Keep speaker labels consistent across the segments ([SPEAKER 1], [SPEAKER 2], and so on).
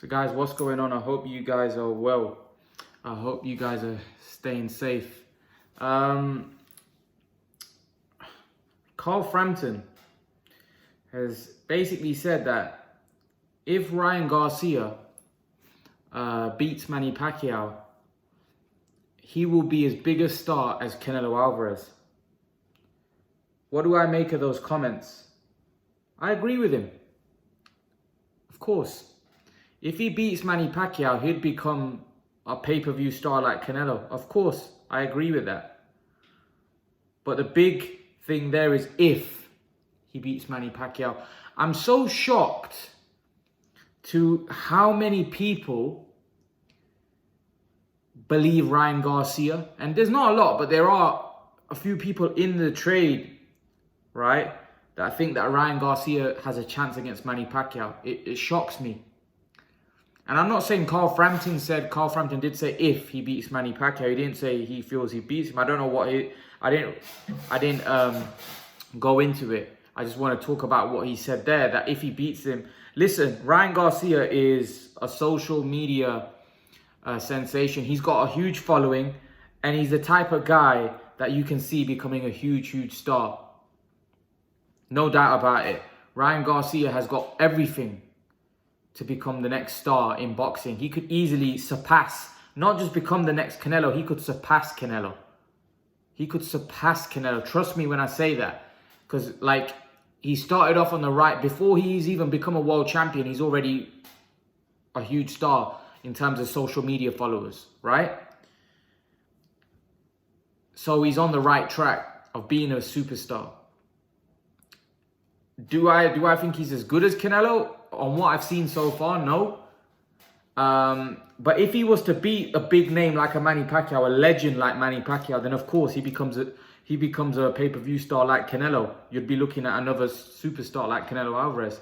[SPEAKER 1] So guys, what's going on? I hope you guys are well. I hope you guys are staying safe. Carl Frampton has basically said that if Ryan Garcia beats Manny Pacquiao, he will be as big a star as Canelo Alvarez. What do I make of those comments? I agree with him. Of course. If he beats Manny Pacquiao, he'd become a pay-per-view star like Canelo. Of course, I agree with that. But the big thing there is if he beats Manny Pacquiao. I'm so shocked to how many people believe Ryan Garcia. And there's not a lot, but there are a few people in the trade, right, that think that Ryan Garcia has a chance against Manny Pacquiao. It shocks me. And I'm not saying Carl Frampton did say if he beats Manny Pacquiao. He didn't say he feels he beats him. I don't know what I didn't go into it. I just want to talk about what he said there, that if he beats him. Listen, Ryan Garcia is a social media sensation. He's got a huge following, and he's the type of guy that you can see becoming a huge star. No doubt about it. Ryan Garcia has got everything to become the next star in boxing. He could easily surpass, not just become the next Canelo, he could surpass Canelo. He could surpass Canelo. Trust me when I say that. Because, like, he started off on the right. Before he's even become a world champion, he's already a huge star in terms of social media followers, right? So he's on the right track of being a superstar. Do I think he's as good as Canelo? On what I've seen so far, no. But if he was to beat a big name like a Manny Pacquiao, a legend like Manny Pacquiao, then of course he becomes a pay-per-view star like Canelo. You'd be looking at another superstar like Canelo Alvarez.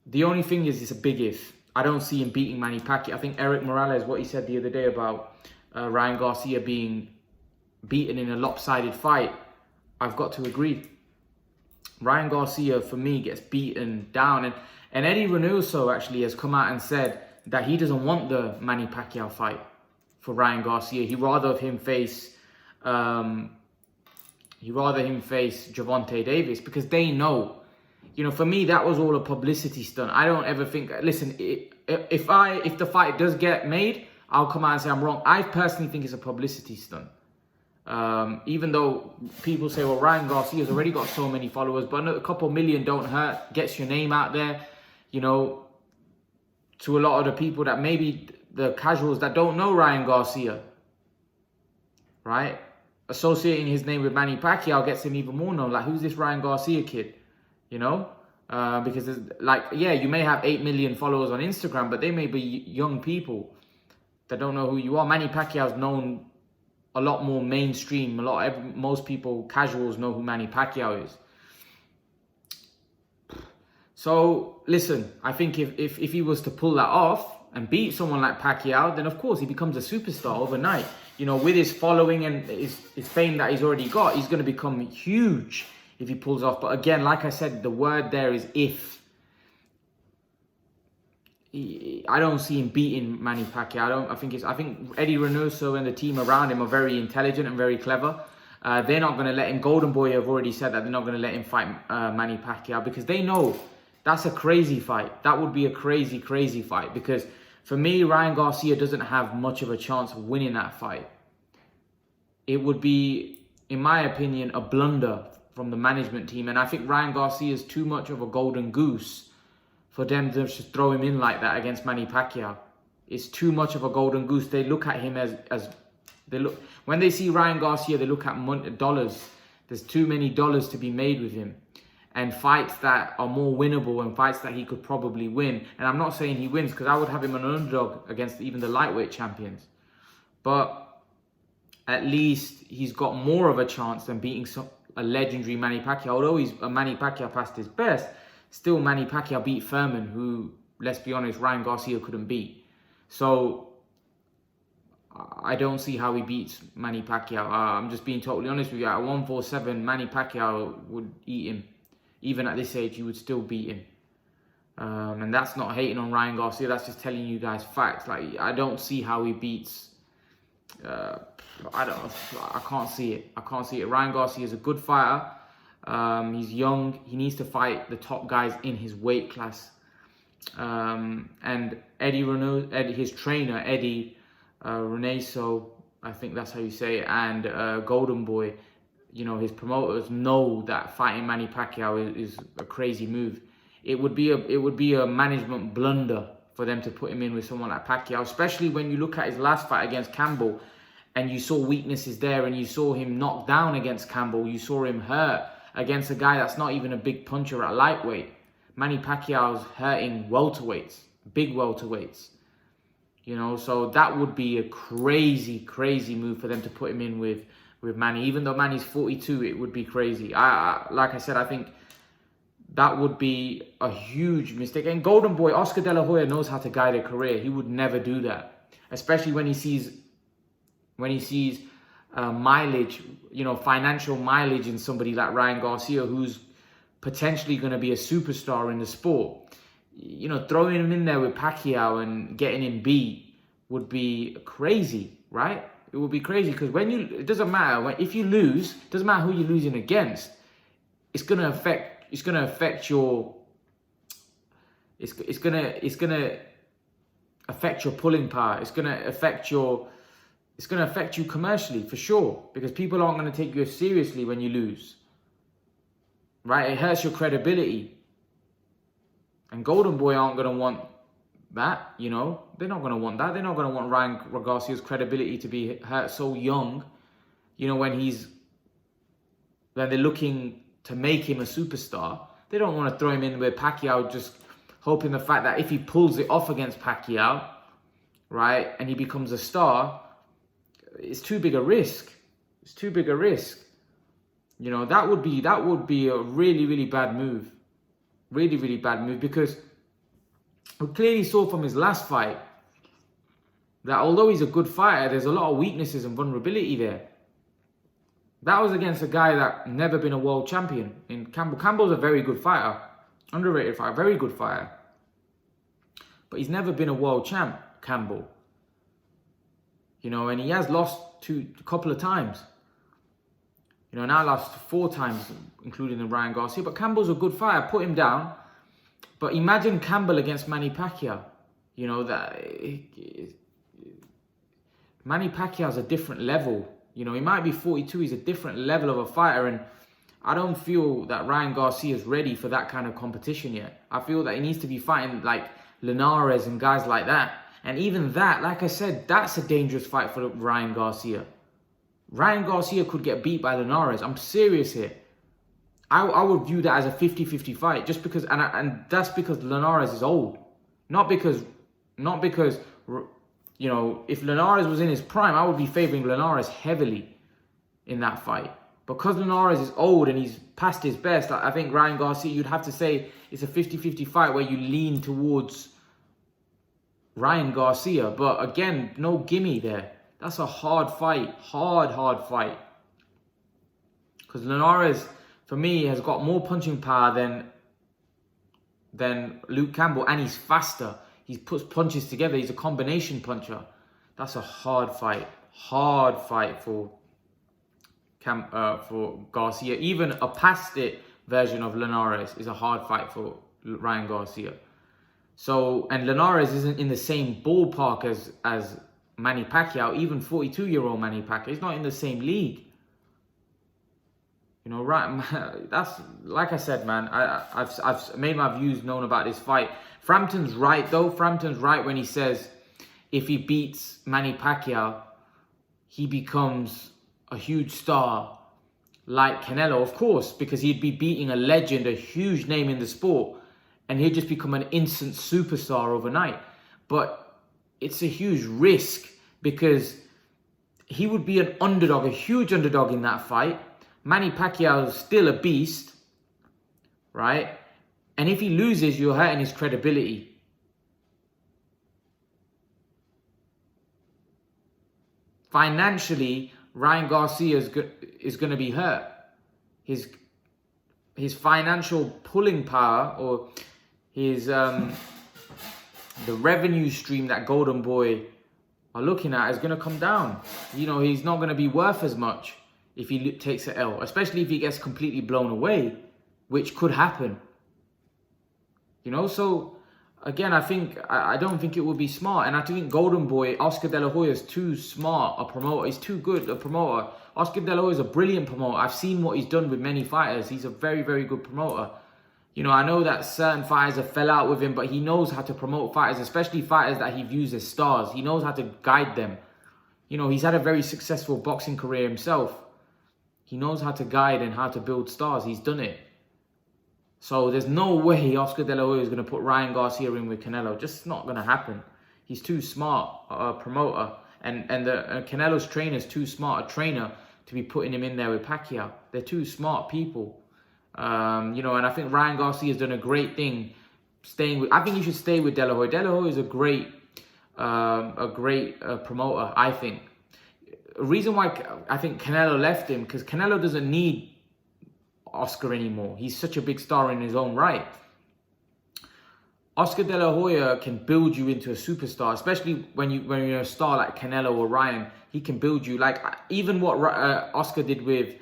[SPEAKER 1] The only thing is, it's a big if. I don't see him beating Manny Pacquiao. I think Eric Morales, what he said the other day about Ryan Garcia being beaten in a lopsided fight, I've got to agree. Ryan Garcia, for me, gets beaten down. And Eddie Reynoso actually has come out and said that he doesn't want the Manny Pacquiao fight for Ryan Garcia. He'd rather him face Gervonta Davis, because they know. You know, for me, that was all a publicity stunt. I don't ever think... Listen, if the fight does get made, I'll come out and say I'm wrong. I personally think it's a publicity stunt. Even though people say, well, Ryan Garcia's already got so many followers, but a couple million don't hurt, gets your name out there, you know, to a lot of the people that maybe the casuals that don't know Ryan Garcia, right? Associating his name with Manny Pacquiao gets him even more known. Like, who's this Ryan Garcia kid? You know? Because there's, like, yeah, you may have 8 million followers on Instagram, but they may be young people that don't know who you are. Manny Pacquiao's known a lot more mainstream. Most people, casuals, know who Manny Pacquiao is. So, listen, I think if he was to pull that off and beat someone like Pacquiao, then of course he becomes a superstar overnight. You know, with his following and his fame that he's already got, he's going to become huge if he pulls off. But again, like I said, the word there is if. I don't see him beating Manny Pacquiao. I think Eddie Reynoso and the team around him are very intelligent and very clever. They're not going to let him. Golden Boy have already said that they're not going to let him fight Manny Pacquiao, because they know that's a crazy fight. That would be a crazy fight, because for me, Ryan Garcia doesn't have much of a chance of winning that fight. It would be, in my opinion, a blunder from the management team. And I think Ryan Garcia is too much of a golden goose for them to just throw him in like that against Manny Pacquiao. It's too much of a golden goose. They look at him as they look, when they see Ryan Garcia, they look at dollars. There's too many dollars to be made with him. And fights that are more winnable and fights that he could probably win. And I'm not saying he wins, because I would have him an underdog against even the lightweight champions. But at least he's got more of a chance than beating a legendary Manny Pacquiao. Although Manny Pacquiao passed his best, still Manny Pacquiao beat Furman, who, let's be honest, Ryan Garcia couldn't beat. So I don't see how he beats Manny Pacquiao. I'm just being totally honest with you. At 147, Manny Pacquiao would eat him. Even at this age, he would still beat him. And that's not hating on Ryan Garcia. That's just telling you guys facts. Like, I don't see how he beats. I can't see it. I can't see it. Ryan Garcia is a good fighter. He's young. He needs to fight the top guys in his weight class. And his trainer, Eddie Reynoso, I think that's how you say it, and Golden Boy, you know, his promoters know that fighting Manny Pacquiao is a crazy move. It would be a management blunder for them to put him in with someone like Pacquiao, especially when you look at his last fight against Campbell and you saw weaknesses there, and you saw him knocked down against Campbell. You saw him hurt against a guy that's not even a big puncher at lightweight. Manny Pacquiao's hurting welterweights, big welterweights. You know, so that would be a crazy, crazy move for them to put him in with Manny. Even though Manny's 42, it would be crazy. Like I said, I think that would be a huge mistake. And Golden Boy, Oscar De La Hoya, knows how to guide a career. He would never do that, especially when he sees mileage, you know, financial mileage in somebody like Ryan Garcia, who's potentially going to be a superstar in the sport. You know, throwing him in there with Pacquiao and getting him beat would be crazy, right? It would be crazy, because it doesn't matter if you lose. It doesn't matter who you're losing against. It's gonna affect your. It's gonna affect your pulling power. It's gonna affect you commercially, for sure, because people aren't gonna take you seriously when you lose. Right? It hurts your credibility. And Golden Boy aren't going to want that, you know. They're not going to want that. They're not going to want Ryan Garcia's credibility to be hurt so young, you know, when they're looking to make him a superstar. They don't want to throw him in with Pacquiao, just hoping the fact that if he pulls it off against Pacquiao, right, and he becomes a star, it's too big a risk. It's too big a risk. You know, that would be a really, really bad move. Really, really bad move, because we clearly saw from his last fight that although he's a good fighter, there's a lot of weaknesses and vulnerability there. That was against a guy that never been a world champion in Campbell. Campbell's a very good fighter, underrated fighter, very good fighter. But he's never been a world champ, Campbell. You know, and he has lost a couple of times. You know, now lost 4 times, including the Ryan Garcia. But Campbell's a good fighter. Put him down. But imagine Campbell against Manny Pacquiao. You know, Manny Pacquiao's a different level. You know, he might be 42. He's a different level of a fighter. And I don't feel that Ryan Garcia is ready for that kind of competition yet. I feel that he needs to be fighting like Linares and guys like that. And even that, like I said, that's a dangerous fight for Ryan Garcia. Ryan Garcia could get beat by Linares. I'm serious here. I would view that as a 50-50 fight, just because, and that's because Linares is old. Not because, you know, if Linares was in his prime, I would be favoring Linares heavily in that fight. Because Linares is old and he's past his best, I think Ryan Garcia, you'd have to say it's a 50-50 fight where you lean towards Ryan Garcia. But again, no gimme there. That's a hard fight. Hard fight. Because Linares, for me, has got more punching power than Luke Campbell. And he's faster. He puts punches together. He's a combination puncher. That's a hard fight. Hard fight for Garcia. Even a past it version of Linares is a hard fight for Ryan Garcia. So, and Linares isn't in the same ballpark as Manny Pacquiao. Even 42-year-old Manny Pacquiao, he's not in the same league. You know, right? That's, like I said, man, I've made my views known about this fight. Frampton's right, though. Frampton's right when he says if he beats Manny Pacquiao, he becomes a huge star like Canelo, of course, because he'd be beating a legend, a huge name in the sport, and he'd just become an instant superstar overnight. But it's a huge risk because he would be an underdog, a huge underdog in that fight. Manny Pacquiao is still a beast, right? And if he loses, you're hurting his credibility. Financially, Ryan Garcia is going to be hurt. His financial pulling power, or his the revenue stream that Golden Boy are looking at is going to come down. You know, he's not going to be worth as much if he takes an L, especially if he gets completely blown away, which could happen. You know, so again, I don't think it would be smart. And I think Golden Boy, Oscar De La Hoya, is too smart a promoter. He's too good a promoter. Oscar De La Hoya is a brilliant promoter. I've seen what he's done with many fighters. He's a very, very good promoter. You know, I know that certain fighters have fell out with him, but he knows how to promote fighters, especially fighters that he views as stars. He knows how to guide them. You know, he's had a very successful boxing career himself. He knows how to guide and how to build stars. He's done it. So there's no way Oscar De La Hoya is going to put Ryan Garcia in with Canelo. Just not going to happen. He's too smart a promoter. And Canelo's trainer is too smart a trainer to be putting him in there with Pacquiao. They're two smart people. You know, and I think Ryan Garcia has done a great thing staying with. I think you should stay with De La Hoya. De La Hoya is a great promoter. I think. The reason why I think Canelo left him, because Canelo doesn't need Oscar anymore. He's such a big star in his own right. Oscar De La Hoya can build you into a superstar, especially when you're a star like Canelo or Ryan. He can build you, like even what Oscar did with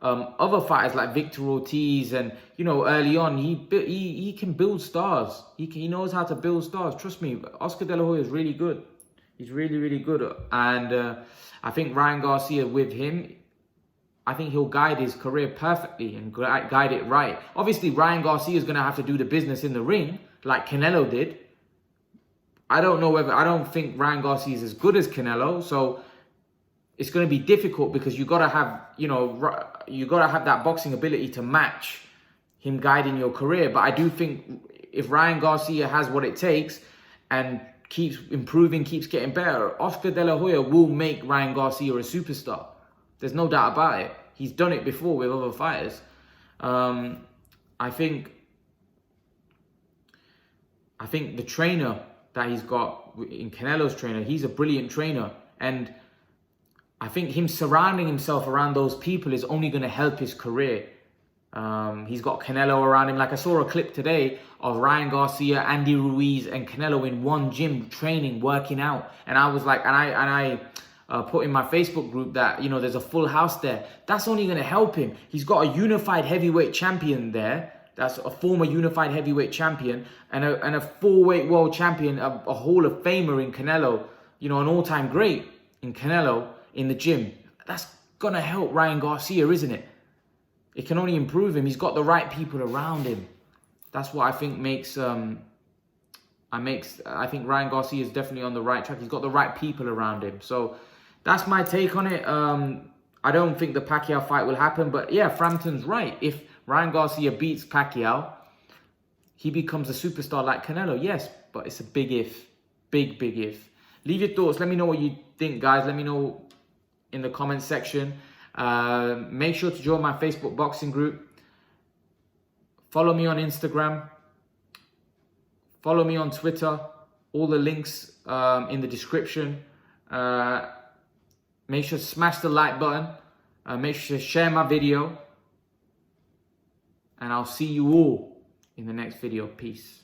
[SPEAKER 1] other fighters like Victor Ortiz, and you know, early on he can build stars. He knows how to build stars. Trust me, Oscar De La Hoya is really good. He's really, really good. And I think Ryan Garcia, with him, I think he'll guide his career perfectly and guide it right. Obviously, Ryan Garcia is going to have to do the business in the ring like Canelo did. I don't think Ryan Garcia is as good as Canelo, so it's going to be difficult because you got to have, you got to have that boxing ability to match him guiding your career. But I do think if Ryan Garcia has what it takes and keeps improving, keeps getting better, Oscar De La Hoya will make Ryan Garcia a superstar. There's no doubt about it. He's done it before with other fighters. I think the trainer that he's got in Canelo's trainer, he's a brilliant trainer. And I think him surrounding himself around those people is only going to help his career. He's got Canelo around him. Like I saw a clip today of Ryan Garcia, Andy Ruiz, and Canelo in one gym training, working out. And I was like, and I put in my Facebook group that, you know, there's a full house there. That's only going to help him. He's got a unified heavyweight champion there. That's a former unified heavyweight champion and a four-weight world champion, a Hall of Famer in Canelo, you know, an all-time great in Canelo in the gym. That's going to help Ryan Garcia, isn't it? It can only improve him. He's got the right people around him. That's what I think makes, I think Ryan Garcia is definitely on the right track. He's got the right people around him. So that's my take on it. I don't think the Pacquiao fight will happen, but yeah, Frampton's right. If Ryan Garcia beats Pacquiao, he becomes a superstar like Canelo. Yes, but it's a big if. Big if. Leave your thoughts. Let me know what you think, guys. Let me know in the comment section. Make sure to join my Facebook boxing group. Follow me on Instagram. Follow me on Twitter. All the links in the description. Make sure to smash the like button. Make sure to share my video. And I'll see you all in the next video. Peace.